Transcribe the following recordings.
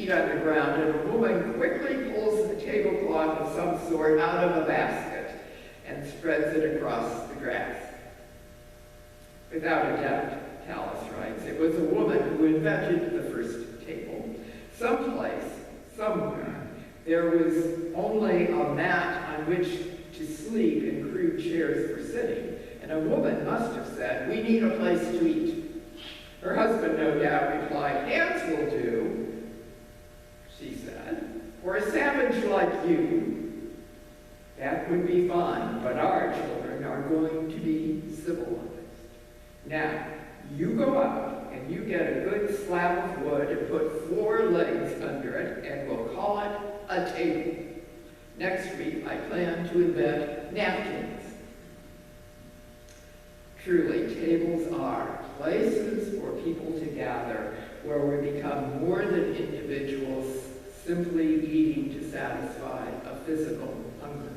sheet on the ground, and a woman quickly pulls a tablecloth of some sort out of a basket and spreads it across the grass. Without a doubt, Tallis writes, it was a woman who invented the first table. Someplace, somewhere, there was only a mat on which to sleep and crude chairs for sitting, and a woman must have said, "We need a place to eat." Her husband, no doubt, replied, "Ants will do," she said, "for a savage like you. That would be fine, but our children are going to be civilized. Now, you go out and you get a good slab of wood and put 4 legs under it, and we'll call it a table. Next week, I plan to invent napkins." Truly, tables are places for people to gather where we become more than individuals simply eating to satisfy a physical hunger.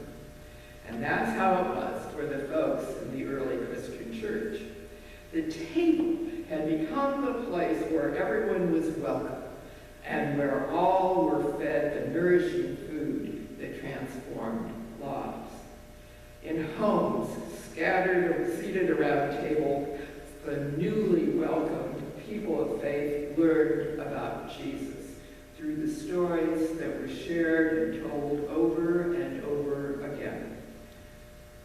And that's how it was for the folks in the early Christian church. The table had become the place where everyone was welcome and where all were fed the nourishing food that transformed lives. In homes, scattered or seated around a table, the newly welcomed people of faith learned about Jesus through the stories that were shared and told over and over again.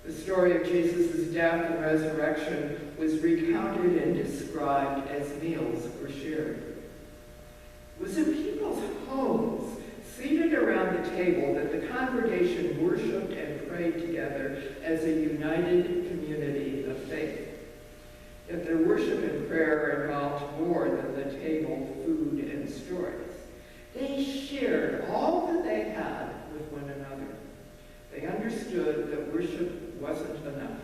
The story of Jesus' death and resurrection was recounted and described as meals were shared. It was in people's homes, seated around the table, that the congregation worshiped and prayed together as a united community of faith. Yet their worship and prayer involved more than the table, food, and stories. They shared all that they had with one another. They understood that worship wasn't enough.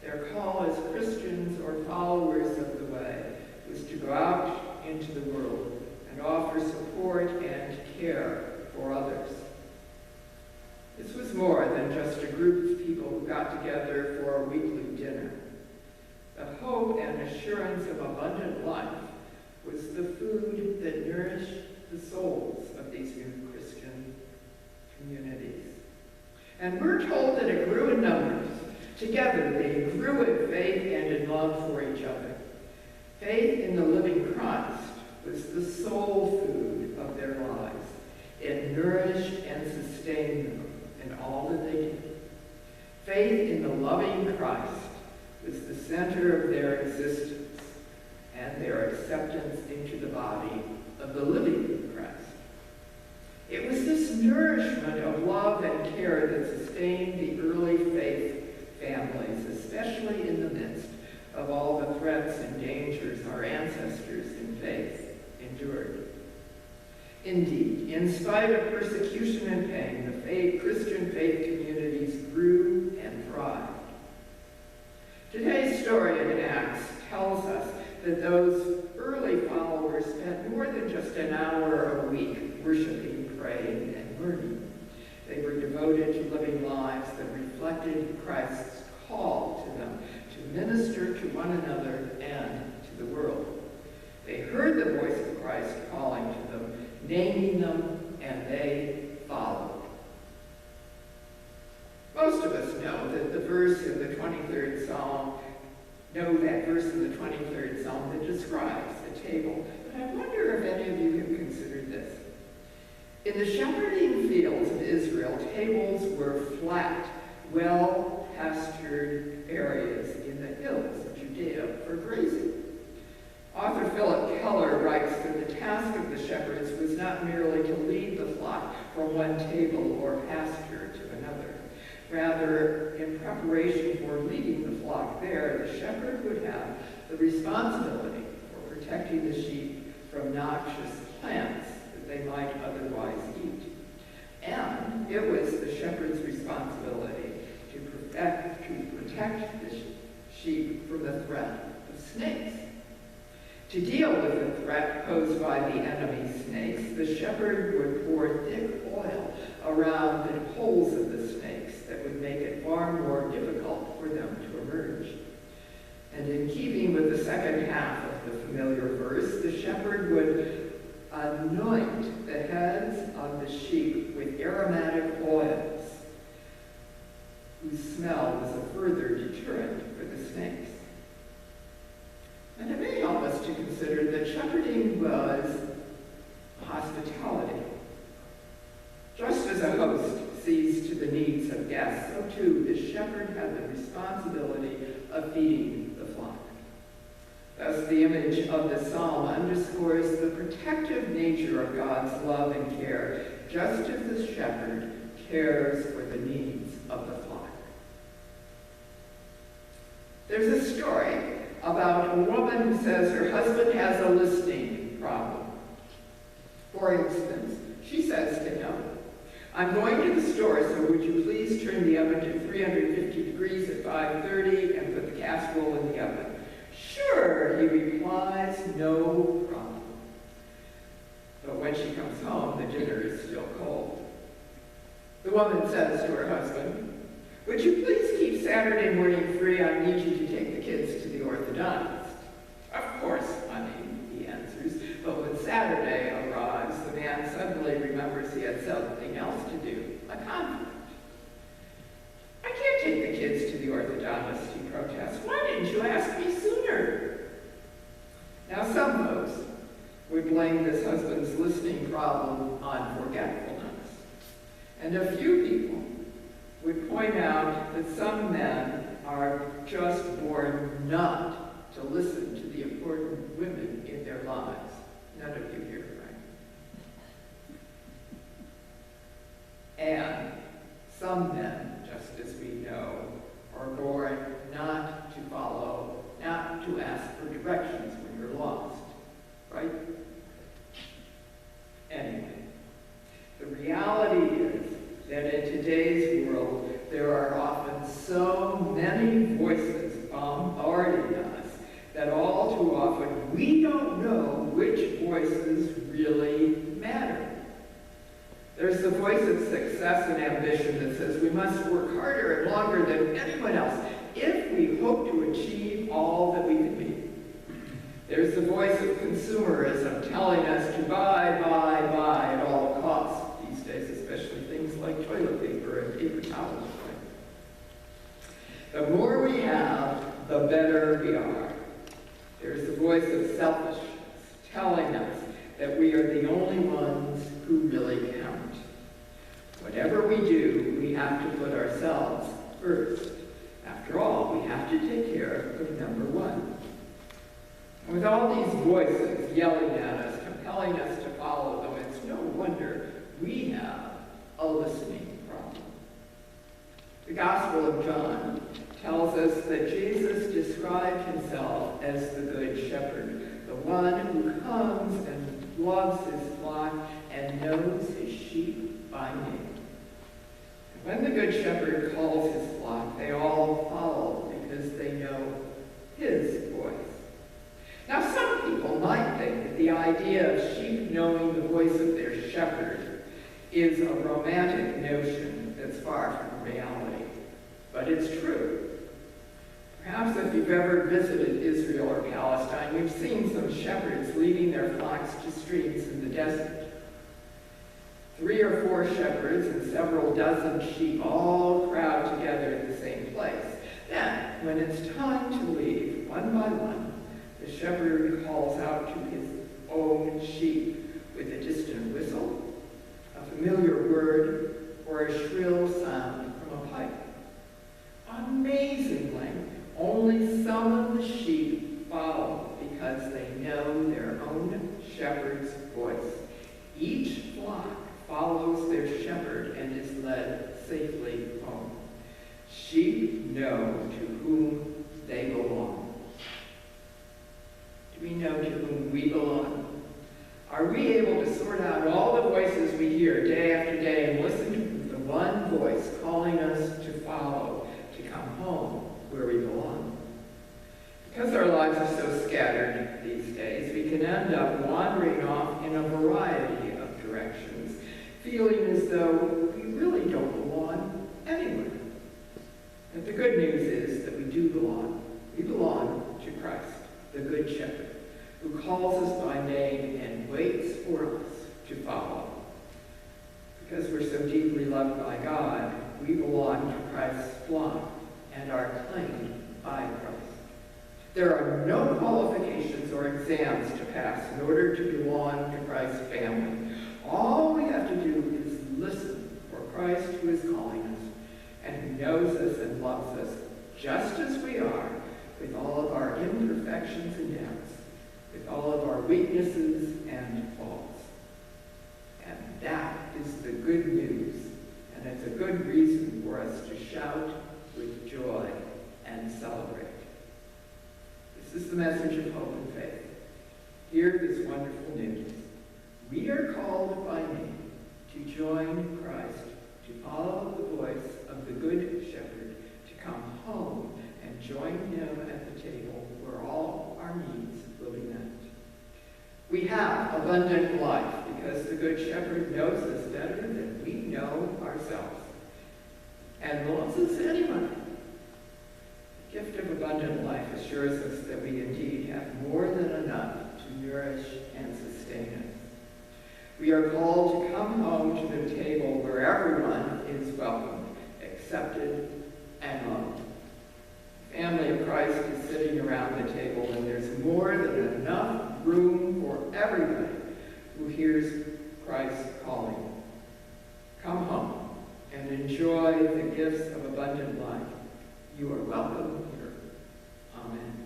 Their call as Christians or followers of the way was to go out into the world and offer support and care for others. This was more than just a group of people who got together for a weekly dinner. The hope and assurance of abundant life was the food that nourished the souls of these new Christian communities. And we're told that it grew in numbers. Together they grew in faith and in love for each other. Faith in the living Christ was the soul food of their lives. It nourished and sustained them in all that they did. Faith in the loving Christ was the center of their existence and their acceptance into the body of the living Christ. It was this nourishment of love and care that sustained the early faith families, especially in the midst of all the threats and dangers our ancestors in faith endured. Indeed, in spite of persecution and pain, the Christian faith communities grew and thrived. Today's story in Acts tells us that those early followers spent more than just an hour a week worshiping, praying, and learning. They were devoted to living lives that reflected Christ's call to them to minister to one another and to the world. They heard the voice of Christ calling to them, naming them, and they followed. Most of us know that the verse in the 23rd Psalm, that describes the table. But I wonder if any of you have considered this. In the shepherding fields of Israel, tables were flat, well-pastured areas in the hills of Judea for grazing. Author Philip Keller writes that the task of the shepherds was not merely to lead the flock from one table or pasture to another. Rather, in preparation for leading the flock there, the shepherd would have the responsibility for protecting the sheep from noxious plants that they might otherwise eat. And it was the shepherd's responsibility to protect the sheep from the threat of snakes. To deal with the threat posed by the enemy snakes, the shepherd would pour thick oil around the holes of the snakes that would make it far more difficult for them to emerge. And in keeping with the second half of the familiar verse, the shepherd would anoint the shepherding was hospitality. Just as a host sees to the needs of guests, so too the shepherd had the responsibility of feeding the flock. Thus, the image of the psalm underscores the protective nature of God's love and care, just as the shepherd cares for the needs of the flock. There's a story about a woman who says her husband has a listening problem. For instance, she says to him, "I'm going to the store, so would you please turn the oven to 350 degrees at 5:30 and put the casserole in the oven?" "Sure," he replies, "no problem." But when she comes home, the dinner is still cold. The woman says to her husband, "Would you please keep Saturday morning free? I need you to take the kids to the orthodontist." "Of course, honey," he answers. But when Saturday arrives, the man suddenly remembers he had something else to do, a conflict. "I can't take the kids to the orthodontist," he protests. "Why didn't you ask me sooner?" Now, some folks would blame this husband's listening problem on forgetfulness. And a few people would point out that some men are just born not to listen to the important women in their lives. None of you here, right? And some men, just as we know, are born not to follow, not to ask for directions when you're lost, right? Anyway, the reality is that in today's world, there are often so many voices bombarding us that all too often we don't know which voices really matter. There's the voice of success and ambition that says we must work harder and longer than anyone else if we hope to achieve all that we can be. There's the voice of consumerism telling us to buy at all costs these days, especially things like toilet paper and paper towels. The more we have, the better we are. There's the voice of selfishness telling us that we are the only ones who really count. Whatever we do, we have to put ourselves first. After all, we have to take care of number one. And with all these voices yelling at us, compelling us to follow them, it's no wonder we have a listening problem. The Gospel of John tells us that Jesus described himself as the Good Shepherd, the one who comes and loves his flock and knows his sheep by name. And when the Good Shepherd calls his flock, they all follow because they know his voice. Now, some people might think that the idea of sheep knowing the voice of their shepherd is a romantic notion that's far from reality, but it's true. Perhaps if you've ever visited Israel or Palestine, you've seen some shepherds leading their flocks to streams in the desert. 3 or 4 shepherds and several dozen sheep all crowd together in the same place. Then, when it's time to leave, one by one, the shepherd calls out to his own sheep with a distant whistle, a familiar word, or a shrill sound from a pipe. Amazingly, only some of the sheep follow because they know their own shepherd's voice. Each flock follows their shepherd and is led safely home. Sheep know to whom they belong. Do we know to whom we belong? Are we able to sort out all the voices we hear day after day and listen to the one voice calling us to follow, to come home where we belong? Because our lives are so scattered these days, we can end up wandering off in a variety of directions, feeling as though we really don't belong anywhere. But the good news is that we do belong. We belong to Christ, the Good Shepherd, who calls us by name and waits for us to follow. Because we're so deeply loved by God, we belong to Christ's flock and are claimed by Christ. There are no qualifications or exams to pass in order to belong to Christ's family. All we have to do is listen for Christ who is calling us and who knows us and loves us just as we are, with all of our imperfections and doubts, with all of our weaknesses and faults. And that is the good news, and it's a good reason for us to shout with joy and celebrate. This is the message of hope and faith. Hear this wonderful news. We are called by name to join Christ, to follow the voice of the Good Shepherd, to come home and join him at the table where all our needs will be met. We have abundant life because the Good Shepherd knows us better than we know ourselves and loves us anyway. The gift of abundant life assures us that we indeed have more than enough to nourish and sustain us. We are called to come home to the table where everyone is welcomed, accepted, and loved. The family of Christ is sitting around the table, and there's more than enough room for everybody who hears Christ calling. Come home and enjoy the gifts of abundant life. You are welcome here. Amen.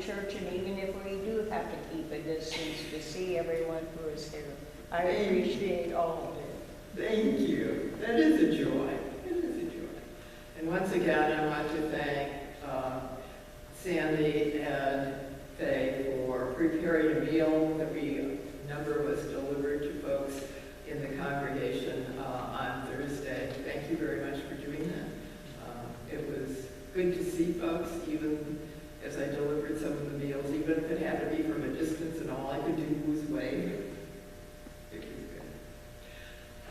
church, and even if we do have to keep a distance, to see everyone who is here. I appreciate all of it. Thank you. That is a joy. It is a joy. And once again, I want to thank Sandy and Faye for preparing a meal that number was delivered to folks in the congregation on Thursday. Thank you very much for doing that. It was good to see folks, even as I delivered some of the meals, even if it had to be from a distance and all I could do was wave. It was good.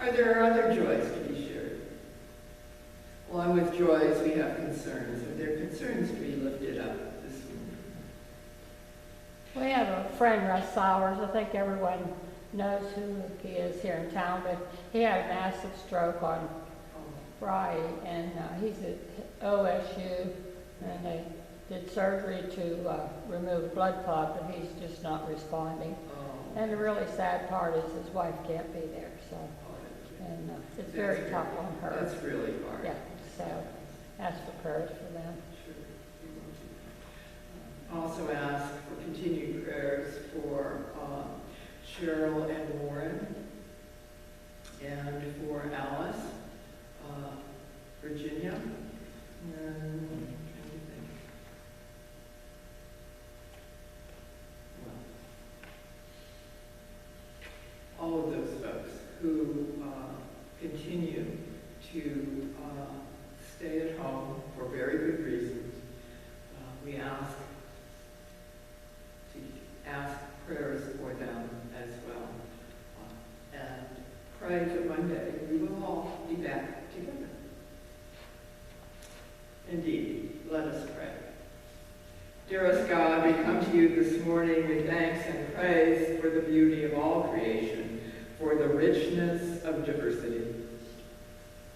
Are there other joys to be shared? Along with joys, we have concerns. Are there concerns to be lifted up this morning? We have a friend Russ Sowers. I think everyone knows who he is here in town, but he had a massive stroke on Friday, and he's at OSU, and they did surgery to remove blood clot, but he's just not responding. And the really sad part is his wife can't be there, so, and it's very tough on her. That's really hard. Yeah, so ask for prayers for them. Also ask for continued prayers for Cheryl and Warren, and for Alice, Virginia, and anything. Well, all of those folks who continue to stay at home for very good reasons, we ask prayers for them as well. And pray that one day we will all be back together. Indeed, let us pray. Dearest God, we come to you this morning with thanks and praise for the beauty of all creation, for the richness of diversity.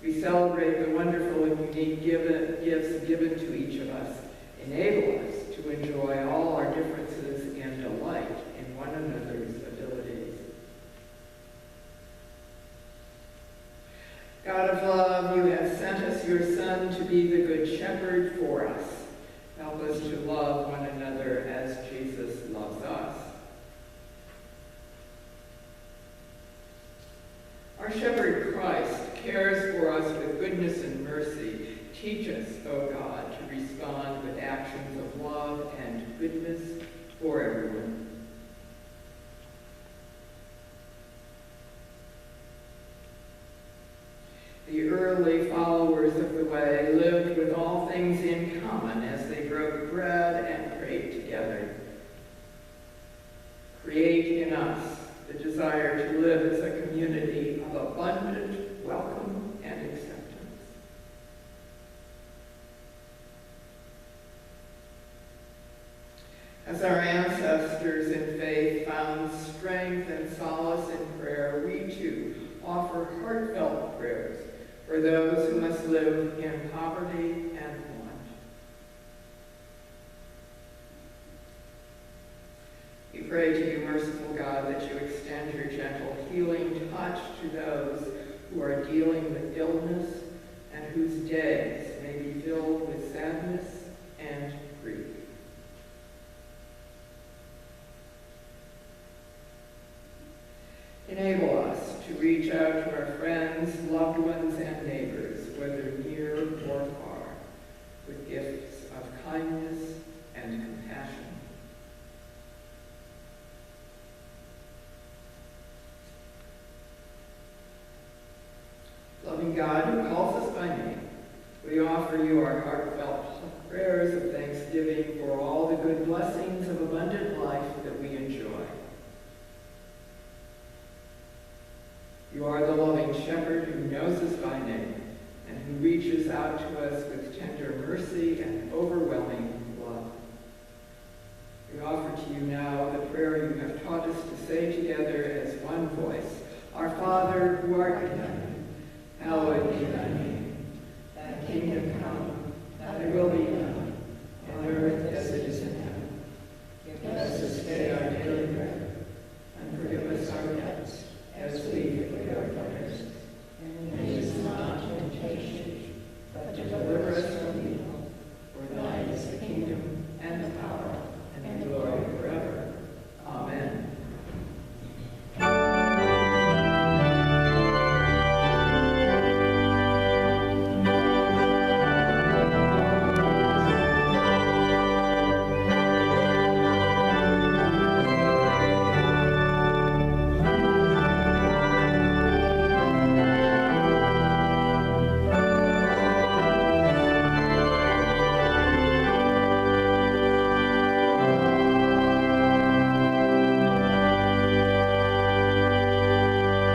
We celebrate the wonderful and unique gifts given to each of us. Enable us to enjoy all our differences and delight in one another's abilities. God of love, you have sent us your Son to be the Good Shepherd for us. Help us to love one another as Jesus loves us. Our Shepherd Christ cares for us with goodness and mercy. Teach us, O God, to respond with actions of love and goodness for everyone. The early followers of the way lived with all things in common as they broke bread and prayed together. Create in us the desire to live as a community of abundant welcome and acceptance. As our ancestors in faith found strength and solace in prayer, we too offer heartfelt prayers for those who must live in poverty and want. We pray to you, merciful God, that you extend your gentle healing touch to those who are dealing with illness and whose days may be filled with sadness and grief. Enable us to reach out to our friends, loved ones, and neighbors, whether near or far, with gifts of kindness and compassion. Loving God who calls us by name, we offer you our heartfelt prayers of thanksgiving for all the good blessings of abundant life that we enjoy. You are the loving shepherd who knows us by name and who reaches out to us with tender mercy and overwhelming love. We offer to you now the prayer you have taught us to say together as one voice. Our Father, who art in heaven, hallowed be thy name.